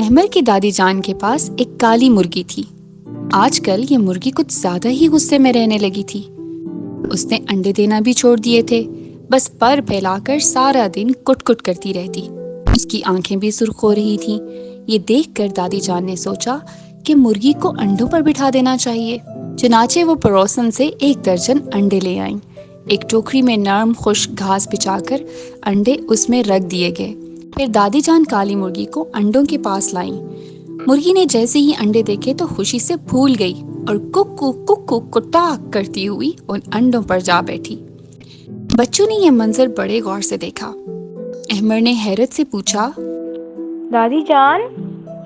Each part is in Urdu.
احمر کی دادی جان کے پاس ایک کالی مرغی تھی۔ آج کل یہ مرغی کچھ زیادہ ہی غصے میں رہنے لگی تھی۔ اس نے انڈے دینا بھی چھوڑ دیے تھے، بس پر پھیلا کر سارا دن کٹ کٹ کرتی رہتی۔ اس کی آنکھیں بھی سرخ ہو رہی تھیں۔ یہ دیکھ کر دادی جان نے سوچا کہ مرغی کو انڈوں پر بٹھا دینا چاہیے۔ چنانچہ وہ پڑوسن سے 1 درجن انڈے لے آئیں۔ ایک ٹوکری میں نرم خشک گھاس بچھا کر انڈے اس میں رکھ دیے گئے۔ پھر دادی جان کالی مرغی کو انڈوں کے پاس لائیں۔ مرغی نے جیسے ہی انڈے دیکھے تو خوشی سے پھول گئی اور ککو ککو کٹاک کرتی ہوئی ان انڈوں پر جا بیٹھی۔ بچوں نے یہ منظر بڑے غور سے دیکھا۔ احمر نے حیرت سے پوچھا، دادی جان،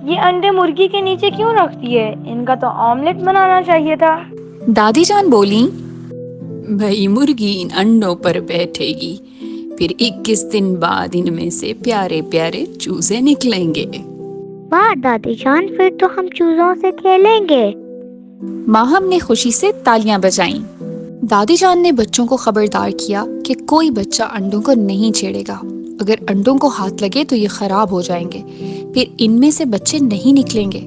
یہ انڈے مرغی کے نیچے کیوں رکھتی ہے؟ ان کا تو آملیٹ بنانا چاہیے تھا۔ دادی جان بولیں، بھائی مرغی ان انڈوں پر بیٹھے گی، پھر 21 دن بعد ان میں سے پیارے پیارے چوزے نکلیں گے۔ واہ دادی جان، پھر تو ہم چوزوں سے کھیلیں گے۔ ماہم نے خوشی سے تالیاں بجائیں۔ دادی جان نے بچوں کو خبردار کیا کہ کوئی بچہ انڈوں کو نہیں چھیڑے گا۔ اگر انڈوں کو ہاتھ لگے تو یہ خراب ہو جائیں گے، پھر ان میں سے بچے نہیں نکلیں گے۔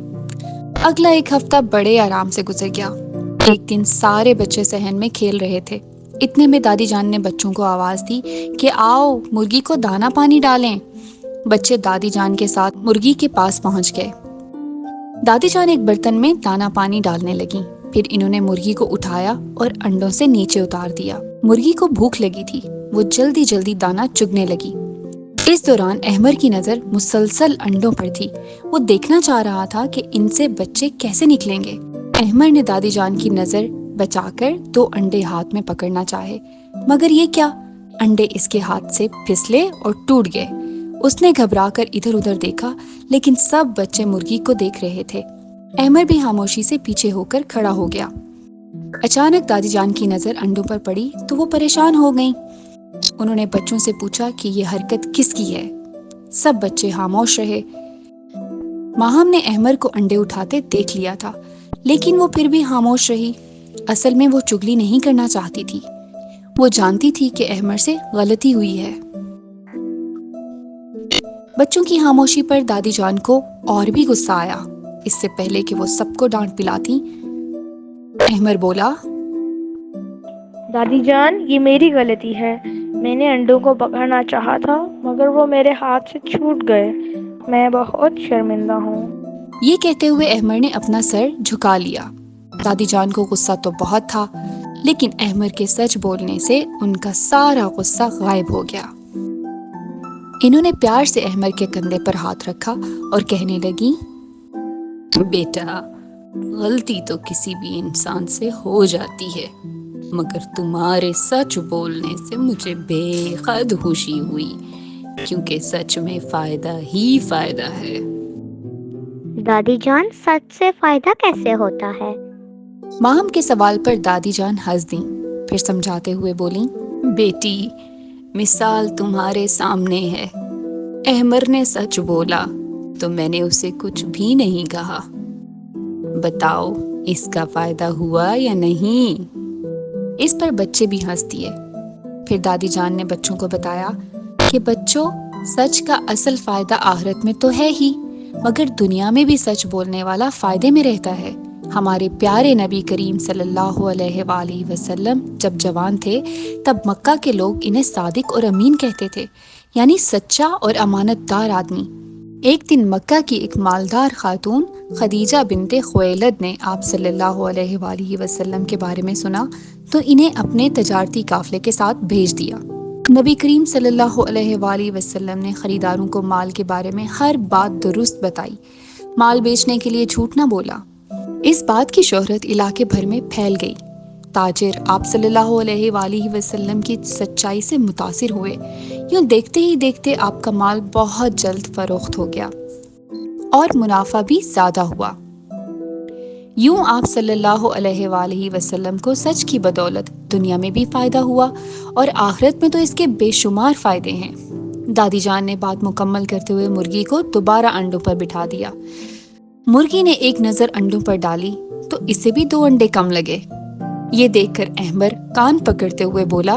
اگلا 1 ہفتہ بڑے آرام سے گزر گیا۔ ایک دن سارے بچے صحن میں کھیل رہے تھے۔ اتنے میں دادی جان نے بچوں کو آواز دی کہ آؤ مرغی کو دانا پانی ڈالیں۔ بچے دادی جان کے ساتھ مرغی کے پاس پہنچ گئے۔ دادی جان ایک برتن میں دانا پانی ڈالنے لگیں۔ پھر انہوں نے مرغی کو اٹھایا اور انڈوں سے نیچے اتار دیا۔ مرغی کو بھوک لگی تھی، وہ جلدی جلدی دانا چگنے لگی۔ اس دوران احمر کی نظر مسلسل انڈوں پر تھی۔ وہ دیکھنا چاہ رہا تھا کہ ان سے بچے کیسے نکلیں گے۔ احمر نے دادی جان کی نظر بچا کر 2 انڈے ہاتھ میں پکڑنا چاہے، مگر یہ کیا، انڈے اس کے ہاتھ سے پھسلے اور ٹوٹ گئے۔ اس نے گھبرا کر ادھر ادھر دیکھا، لیکن سب بچے مرغی کو دیکھ رہے تھے۔ احمر بھی خاموشی سے پیچھے ہو کر کھڑا ہو گیا۔ اچانک دادی جان کی نظر انڈوں پر پڑی تو وہ پریشان ہو گئیں۔ انہوں نے بچوں سے پوچھا کہ یہ حرکت کس کی ہے؟ سب بچے خاموش رہے۔ ماہم نے احمر کو انڈے اٹھاتے دیکھ لیا تھا، لیکن وہ پھر بھی خاموش رہی۔ اصل میں وہ چگلی نہیں کرنا چاہتی تھی۔ وہ جانتی تھی کہ احمر سے غلطی ہوئی ہے۔ بچوں کی خاموشی پر دادی جان کو اور بھی غصہ آیا۔ اس سے پہلے کہ وہ سب کو ڈانٹ پلاتی، احمر بولا، دادی جان، یہ میری غلطی ہے۔ میں نے انڈوں کو پکڑنا چاہا تھا، مگر وہ میرے ہاتھ سے چھوٹ گئے۔ میں بہت شرمندہ ہوں۔ یہ کہتے ہوئے احمر نے اپنا سر جھکا لیا۔ دادی جان کو غصہ تو بہت تھا، لیکن احمر کے سچ بولنے سے ان کا سارا غصہ غائب ہو گیا۔ انہوں نے پیار سے احمر کے کندھے پر ہاتھ رکھا اور کہنے لگی، بیٹا، غلطی تو کسی بھی انسان سے ہو جاتی ہے، مگر تمہارے سچ بولنے سے مجھے بے حد خوشی ہوئی، کیونکہ سچ میں فائدہ ہی فائدہ ہے۔ دادی جان، سچ سے فائدہ کیسے ہوتا ہے؟ ماہم کے سوال پر دادی جان ہنس دیں، پھر سمجھاتے ہوئے بولیں، بیٹی، مثال تمہارے سامنے ہے۔ احمر نے سچ بولا تو میں نے اسے کچھ بھی نہیں کہا۔ بتاؤ اس کا فائدہ ہوا یا نہیں؟ اس پر بچے بھی ہنس دیے۔ پھر دادی جان نے بچوں کو بتایا کہ بچوں، سچ کا اصل فائدہ آخرت میں تو ہے ہی، مگر دنیا میں بھی سچ بولنے والا فائدے میں رہتا ہے۔ ہمارے پیارے نبی کریم صلی اللہ علیہ وآلہ وسلم جب جوان تھے تب مکہ کے لوگ انہیں صادق اور امین کہتے تھے، یعنی سچا اور امانت دار آدمی۔ ایک دن مکہ کی ایک مالدار خاتون خدیجہ بنت خویلد نے آپ صلی اللہ علیہ وآلہ وسلم کے بارے میں سنا تو انہیں اپنے تجارتی قافلے کے ساتھ بھیج دیا۔ نبی کریم صلی اللہ علیہ وآلہ وسلم نے خریداروں کو مال کے بارے میں ہر بات درست بتائی، مال بیچنے کے لیے جھوٹ نہ بولا۔ اس بات کی شہرت علاقے بھر میں پھیل گئی۔ تاجر آپ صلی اللہ علیہ وآلہ وسلم کی سچائی سے متاثر ہوئے۔ یوں دیکھتے ہی دیکھتے آپ کا مال بہت جلد فروخت ہو گیا اور منافع بھی زیادہ ہوا۔ یوں آپ صلی اللہ علیہ وآلہ وسلم کو سچ کی بدولت دنیا میں بھی فائدہ ہوا اور آخرت میں تو اس کے بے شمار فائدے ہیں۔ دادی جان نے بات مکمل کرتے ہوئے مرغی کو دوبارہ انڈوں پر بٹھا دیا۔ مرغی نے ایک نظر انڈوں پر ڈالی تو اسے بھی 2 انڈے کم لگے۔ یہ دیکھ کر احمر کان پکڑتے ہوئے بولا،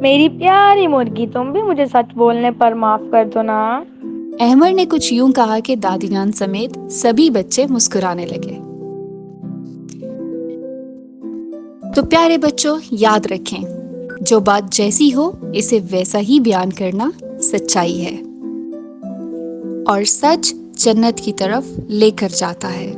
میری پیاری مرغی، تم بھی مجھے سچ بولنے پر معاف کر دو نا۔ احمر نے کچھ یوں کہا کہ دادی جان سمیت سبھی بچے مسکرانے لگے۔ تو پیارے بچوں، یاد رکھیں، جو بات جیسی ہو اسے ویسا ہی بیان کرنا سچائی ہے، اور سچ جنت کی طرف لے کر جاتا ہے۔